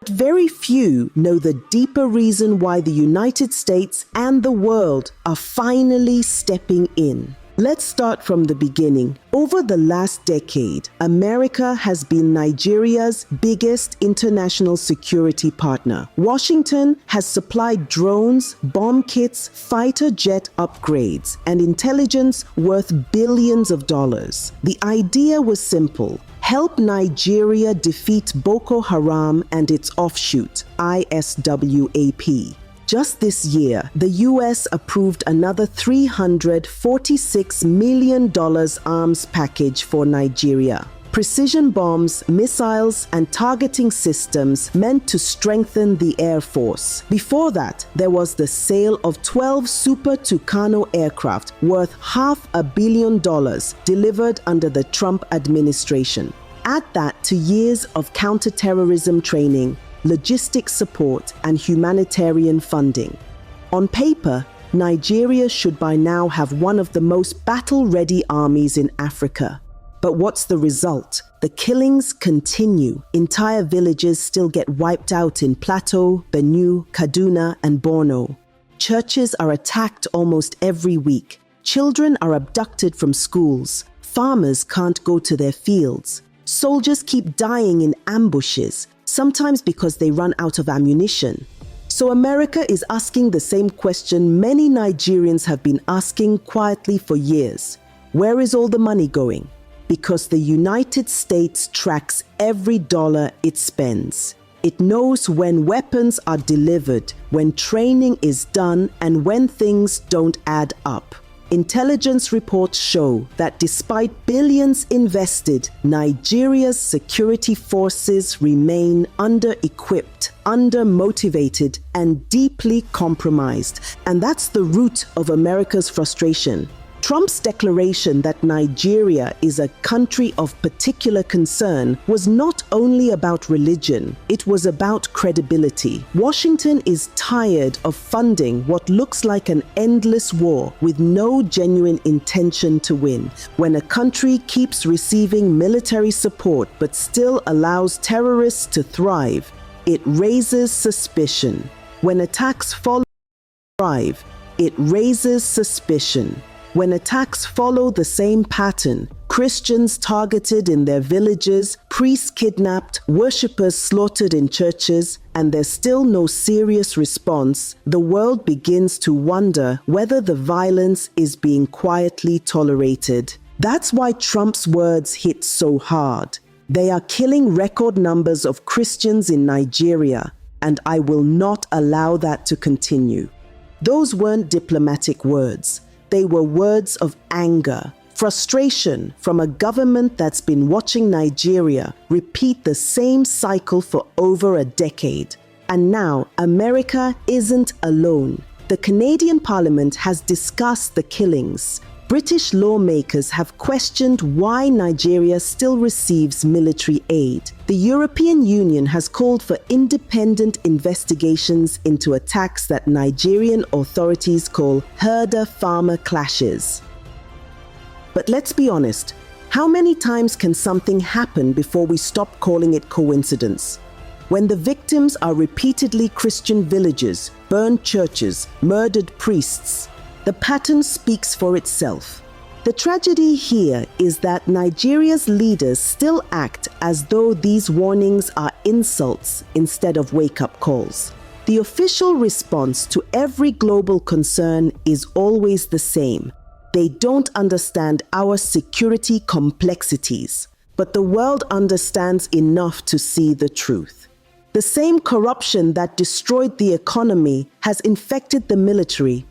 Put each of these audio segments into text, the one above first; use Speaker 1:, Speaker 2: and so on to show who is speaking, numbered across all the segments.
Speaker 1: But very few know the deeper reason why the United States and the world are finally stepping in. Let's start from the beginning. Over the last decade, America has been Nigeria's biggest international security partner. Washington has supplied drones, bomb kits, fighter jet upgrades, and intelligence worth billions of dollars. The idea was simple: help Nigeria defeat Boko Haram and its offshoot, ISWAP. Just this year, the US approved another $346 million arms package for Nigeria. Precision bombs, missiles, and targeting systems meant to strengthen the Air Force. Before that, there was the sale of 12 Super Tucano aircraft worth $500 million delivered under the Trump administration. Add that to years of counterterrorism training, logistics support, and humanitarian funding. On paper, Nigeria should by now have one of the most battle-ready armies in Africa. But what's the result? The killings continue. Entire villages still get wiped out in Plateau, Benue, Kaduna, and Borno. Churches are attacked almost every week. Children are abducted from schools. Farmers can't go to their fields. Soldiers keep dying in ambushes, sometimes because they run out of ammunition. So America is asking the same question many Nigerians have been asking quietly for years. Where is all the money going? Because the United States tracks every dollar it spends. It knows when weapons are delivered, when training is done, and when things don't add up. Intelligence reports show that despite billions invested, Nigeria's security forces remain under-equipped, under-motivated, and deeply compromised. And that's the root of America's frustration. Trump's declaration that Nigeria is a country of particular concern was not only about religion, it was about credibility. Washington is tired of funding what looks like an endless war with no genuine intention to win. When a country keeps receiving military support but still allows terrorists to thrive, it raises suspicion. When attacks follow it raises suspicion. When attacks follow the same pattern, Christians targeted in their villages, priests kidnapped, worshippers slaughtered in churches, and there's still no serious response, the world begins to wonder whether the violence is being quietly tolerated. That's why Trump's words hit so hard. They are killing record numbers of Christians in Nigeria, and I will not allow that to continue. Those weren't diplomatic words. They were words of anger, frustration from a government that's been watching Nigeria repeat the same cycle for over a decade. And now, America isn't alone. The Canadian Parliament has discussed the killings. British lawmakers have questioned why Nigeria still receives military aid. The European Union has called for independent investigations into attacks that Nigerian authorities call herder-farmer clashes. But let's be honest, how many times can something happen before we stop calling it coincidence? When the victims are repeatedly Christian villages, burned churches, murdered priests, the pattern speaks for itself. The tragedy here is that Nigeria's leaders still act as though these warnings are insults instead of wake-up calls. The official response to every global concern is always the same. They don't understand our security complexities, but the world understands enough to see the truth. The same corruption that destroyed the economy has infected the military.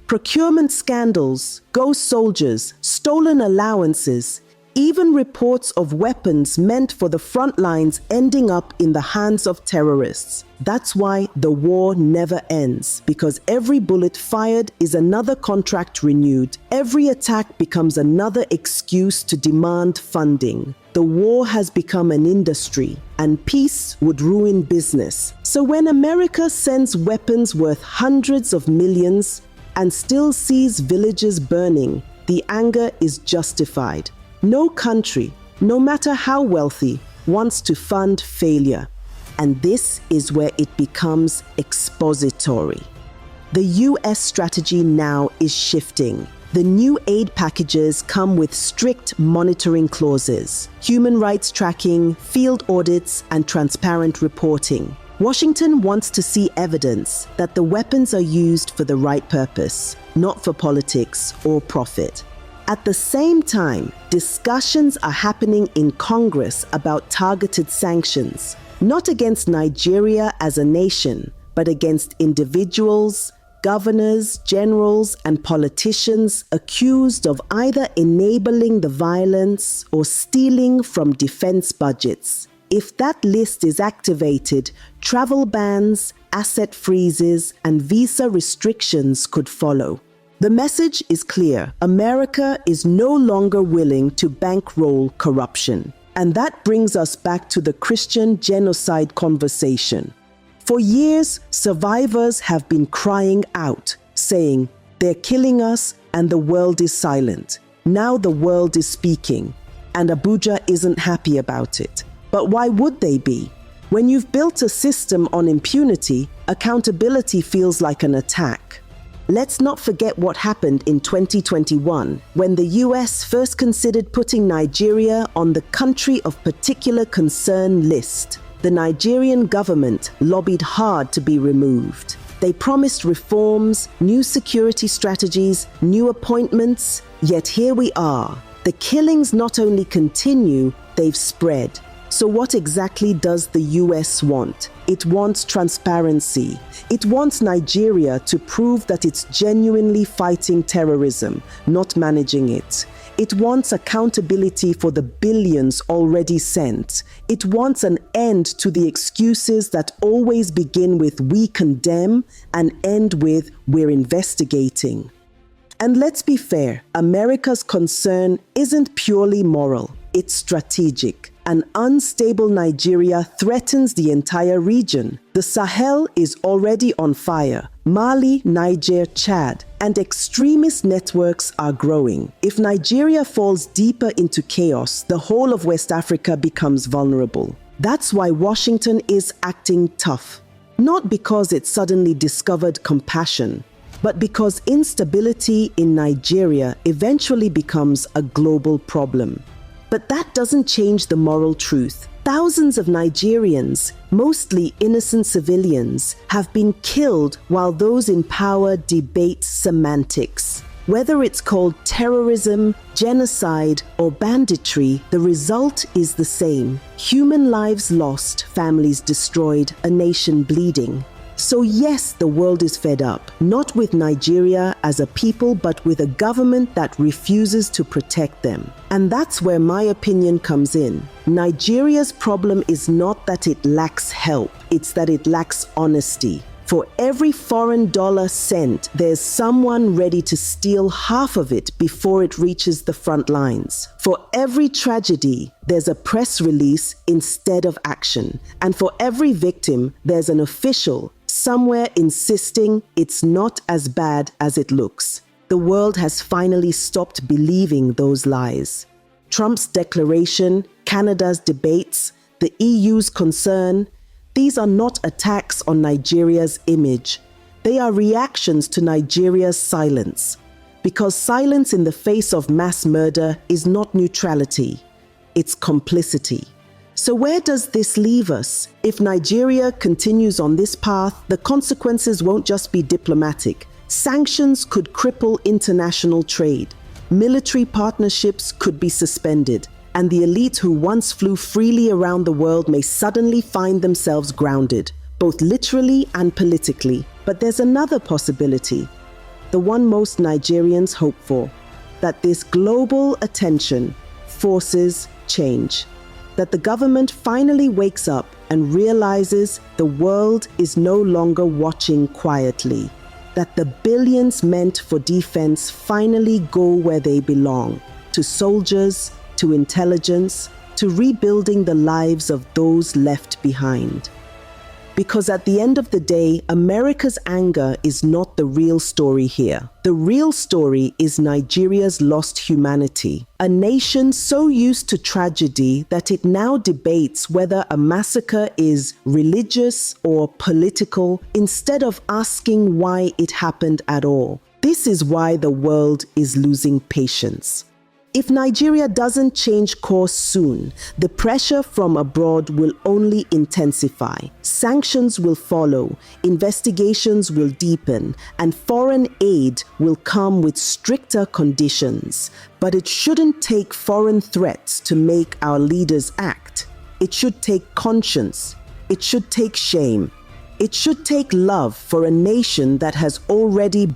Speaker 1: Procurement scandals, ghost soldiers, stolen allowances, even reports of weapons meant for the front lines ending up in the hands of terrorists. That's why the war never ends, because every bullet fired is another contract renewed. Every attack becomes another excuse to demand funding. The war has become an industry, and peace would ruin business. So when America sends weapons worth hundreds of millions, and still sees villages burning, the anger is justified. No country, no matter how wealthy, wants to fund failure. And this is where it becomes expository. The US strategy now is shifting. The new aid packages come with strict monitoring clauses, human rights tracking, field audits, and transparent reporting. Washington wants to see evidence that the weapons are used for the right purpose, not for politics or profit. At the same time, discussions are happening in Congress about targeted sanctions, not against Nigeria as a nation, but against individuals, governors, generals, and politicians accused of either enabling the violence or stealing from defense budgets. If that list is activated, travel bans, asset freezes, and visa restrictions could follow. The message is clear. America is no longer willing to bankroll corruption. And that brings us back to the Christian genocide conversation. For years, survivors have been crying out, saying, "They're killing us and the world is silent." Now the world is speaking, and Abuja isn't happy about it. But why would they be? When you've built a system on impunity, accountability feels like an attack. Let's not forget what happened in 2021, when the US first considered putting Nigeria on the country of particular concern list. The Nigerian government lobbied hard to be removed. They promised reforms, new security strategies, new appointments, yet here we are. The killings not only continue, they've spread. So what exactly does the US want? It wants transparency. It wants Nigeria to prove that it's genuinely fighting terrorism, not managing it. It wants accountability for the billions already sent. It wants an end to the excuses that always begin with "we condemn" and end with "we're investigating." And let's be fair, America's concern isn't purely moral, it's strategic. An unstable Nigeria threatens the entire region. The Sahel is already on fire. Mali, Niger, Chad, and extremist networks are growing. If Nigeria falls deeper into chaos, the whole of West Africa becomes vulnerable. That's why Washington is acting tough. Not because it suddenly discovered compassion, but because instability in Nigeria eventually becomes a global problem. But that doesn't change the moral truth. Thousands of Nigerians, mostly innocent civilians, have been killed while those in power debate semantics. Whether it's called terrorism, genocide, or banditry, the result is the same. Human lives lost, families destroyed, a nation bleeding. So yes, the world is fed up, not with Nigeria as a people, but with a government that refuses to protect them. And that's where my opinion comes in. Nigeria's problem is not that it lacks help, it's that it lacks honesty. For every foreign dollar sent, there's someone ready to steal half of it before it reaches the front lines. For every tragedy, there's a press release instead of action. And for every victim, there's an official somewhere insisting it's not as bad as it looks. The world has finally stopped believing those lies. Trump's declaration, Canada's debates, the EU's concern, these are not attacks on Nigeria's image. They are reactions to Nigeria's silence. Because silence in the face of mass murder is not neutrality, it's complicity. So where does this leave us? If Nigeria continues on this path, the consequences won't just be diplomatic. Sanctions could cripple international trade. Military partnerships could be suspended. And the elite who once flew freely around the world may suddenly find themselves grounded, both literally and politically. But there's another possibility, the one most Nigerians hope for, that this global attention forces change. That the government finally wakes up and realizes the world is no longer watching quietly. That the billions meant for defense finally go where they belong, to soldiers, to intelligence, to rebuilding the lives of those left behind. Because at the end of the day, America's anger is not the real story here. The real story is Nigeria's lost humanity, a nation so used to tragedy that it now debates whether a massacre is religious or political instead of asking why it happened at all. This is why the world is losing patience. If Nigeria doesn't change course soon, the pressure from abroad will only intensify. Sanctions will follow, investigations will deepen, and foreign aid will come with stricter conditions. But it shouldn't take foreign threats to make our leaders act. It should take conscience. It should take shame. It should take love for a nation that has already